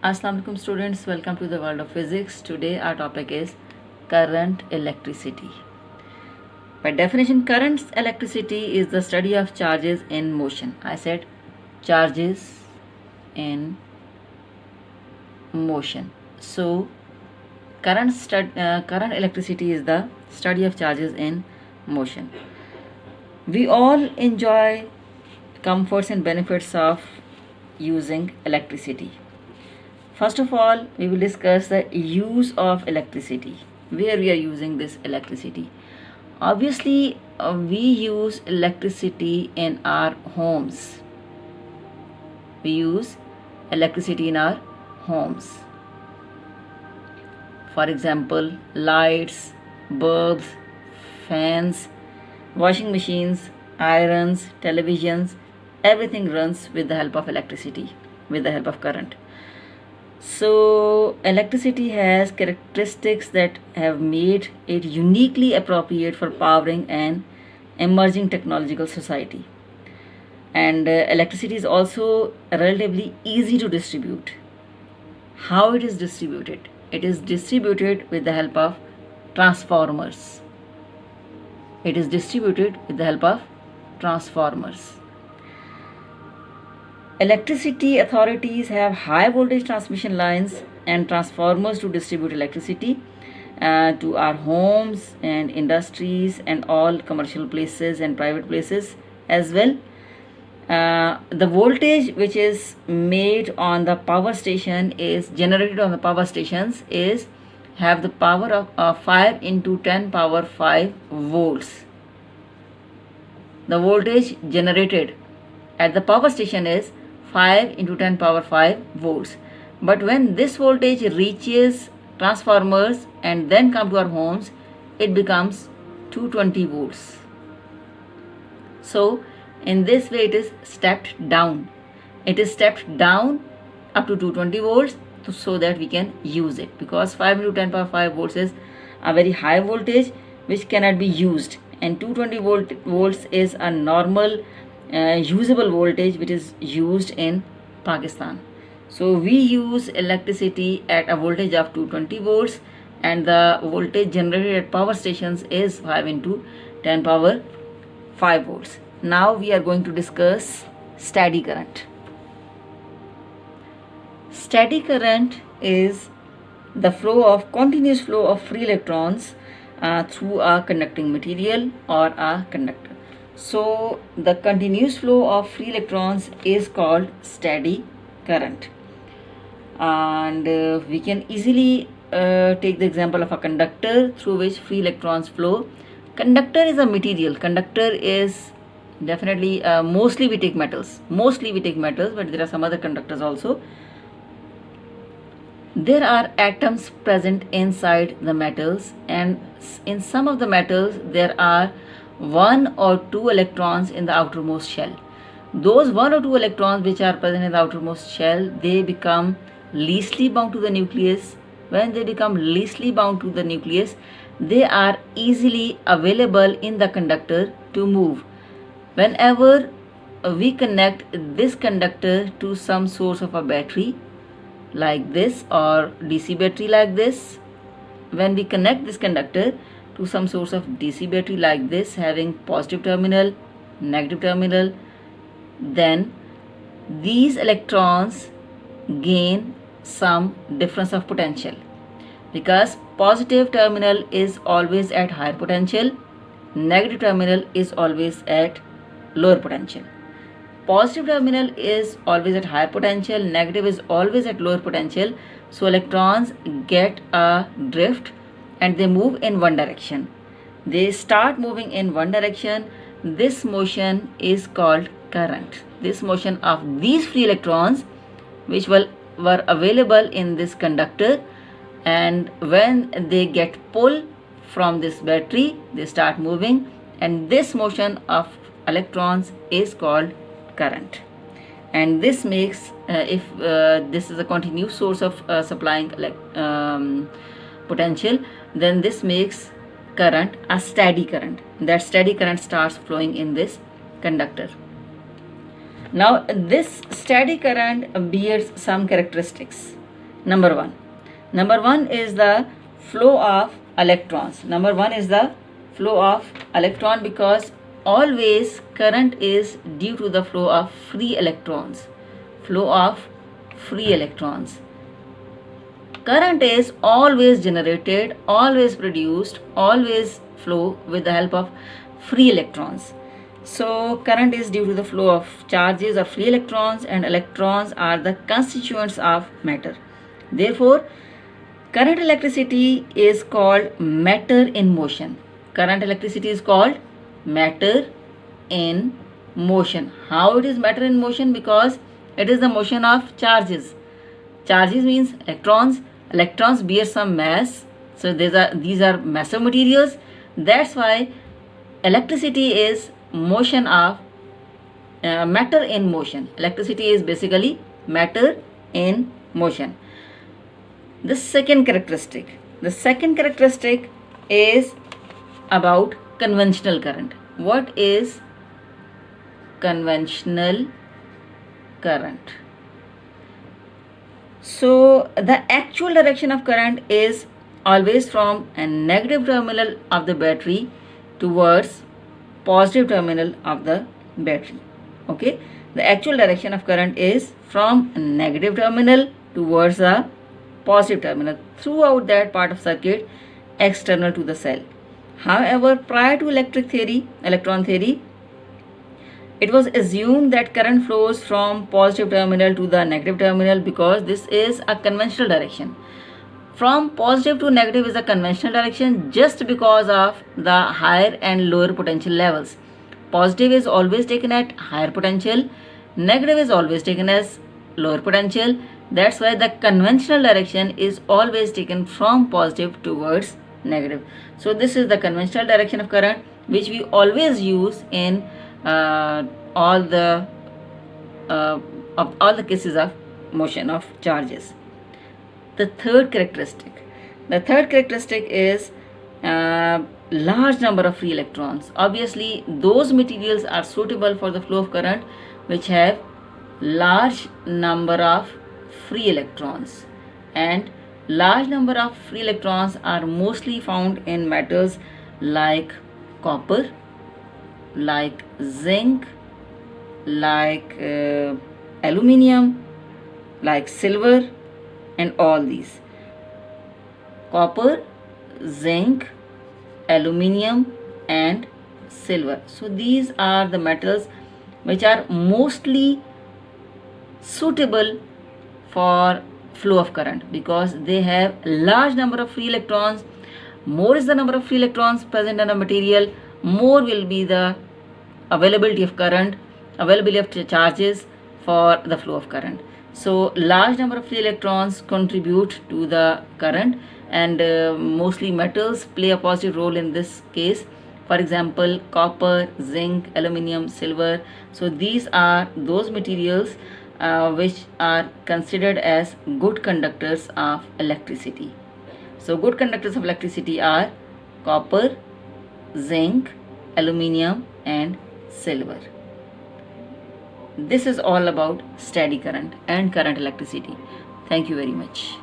Assalamu alaikum students, welcome to the world of physics. Today our topic is current electricity. By definition, current electricity is the study of charges in motion. I said charges in motion. So current electricity is the study of charges in motion. We all enjoy comforts and benefits of using electricity. First of all, we will discuss the use of electricity, where we are using this electricity. Obviously, we use electricity in our homes. We use electricity in our homes. For example, lights, bulbs, fans, washing machines, irons, televisions, everything runs with the help of electricity, with the help of current. So electricity has characteristics that have made it uniquely appropriate for powering an emerging technological society. And electricity is also relatively easy to distribute. How it is distributed? It is distributed with the help of transformers. It is distributed with the help of transformers. Electricity authorities have high voltage transmission lines and transformers to distribute electricity to our homes and industries and all commercial places and private places as well. The voltage which is made on the power station is generated on the power stations is have the power of 5 into 10 power 5 volts. The voltage generated at the power station is 5 into 10 power 5 volts. But when this voltage reaches transformers and then come to our homes, it becomes 220 volts. So in this way it is stepped down. It is stepped down up to 220 volts so that we can use it, because 5 into 10 power 5 volts is a very high voltage which cannot be used, and 220 volts is a normal usable voltage which is used in Pakistan. So we use electricity at a voltage of 220 volts, and the voltage generated at power stations is 5 into 10 power 5 volts. Now we are going to discuss steady current. Steady current is the continuous flow of free electrons through a conducting material or a conductor. So the continuous flow of free electrons is called steady current, and we can easily take the example of a conductor through which free electrons flow. Conductor is a material. Conductor is definitely mostly we take metals, but there are some other conductors also. There are atoms present inside the metals, and in some of the metals there are 1 or 2 electrons in the outermost shell. Those 1 or 2 electrons which are present in the outermost shell, they become leastly bound to the nucleus. When they become leastly bound to the nucleus, they are easily available in the conductor to move. Whenever we connect this conductor to some source of a battery like this, or DC battery like this, when we connect this conductor to some source of DC battery like this, having positive terminal, negative terminal, then these electrons gain some difference of potential, because positive terminal is always at higher potential, negative terminal is always at lower potential. Positive terminal is always at higher potential, negative is always at lower potential. So electrons get a drift and they move in one direction. They start moving in one direction. This motion is called current. This motion of these free electrons which were available in this conductor, and when they get pulled from this battery, they start moving, and this motion of electrons is called current. And this makes if this is a continuous source of supplying potential, then this makes current a steady current. That steady current starts flowing in this conductor. Now this steady current bears some characteristics. Number one. Number one is the flow of electrons. Number one is the flow of electron, because always current is due to the flow of free electrons. Flow of free electrons. Current is always generated, always produced, always flow with the help of free electrons. So current is due to the flow of charges or free electrons, and electrons are the constituents of matter. Therefore, current electricity is called matter in motion. Current electricity is called matter in motion. How it is matter in motion? Because it is the motion of charges. Charges means electrons. Electrons bear some mass. So these are massive materials. That's why electricity is motion of matter in motion. Electricity is basically matter in motion. The second characteristic is about conventional current. What is conventional current? So the actual direction of current is always from a negative terminal of the battery towards positive terminal of the battery. Okay, the actual direction of current is from a negative terminal towards a positive terminal throughout that part of circuit external to the cell. However, prior to electron theory, it was assumed that current flows from positive terminal to the negative terminal because this is a conventional direction. From positive to negative is a conventional direction just because of the higher and lower potential levels. Positive is always taken at higher potential, negative is always taken as lower potential. That's why the conventional direction is always taken from positive towards negative. So this is the conventional direction of current, which we always use in all the cases of motion of charges. The third characteristic is large number of free electrons. Obviously, those materials are suitable for the flow of current which have large number of free electrons, and large number of free electrons are mostly found in metals like copper, like zinc, like aluminium, like silver, and all these. Copper, zinc, aluminium, and silver. So these are the metals which are mostly suitable for flow of current because they have large number of free electrons. More is the number of free electrons present in a material, more will be the availability of current, availability of charges for the flow of current. So large number of free electrons contribute to the current, and mostly metals play a positive role in this case. For example, copper, zinc, aluminium, silver. So these are those materials which are considered as good conductors of electricity. So good conductors of electricity are copper, zinc, aluminium, and silver. This is all about steady current and current electricity. Thank you very much.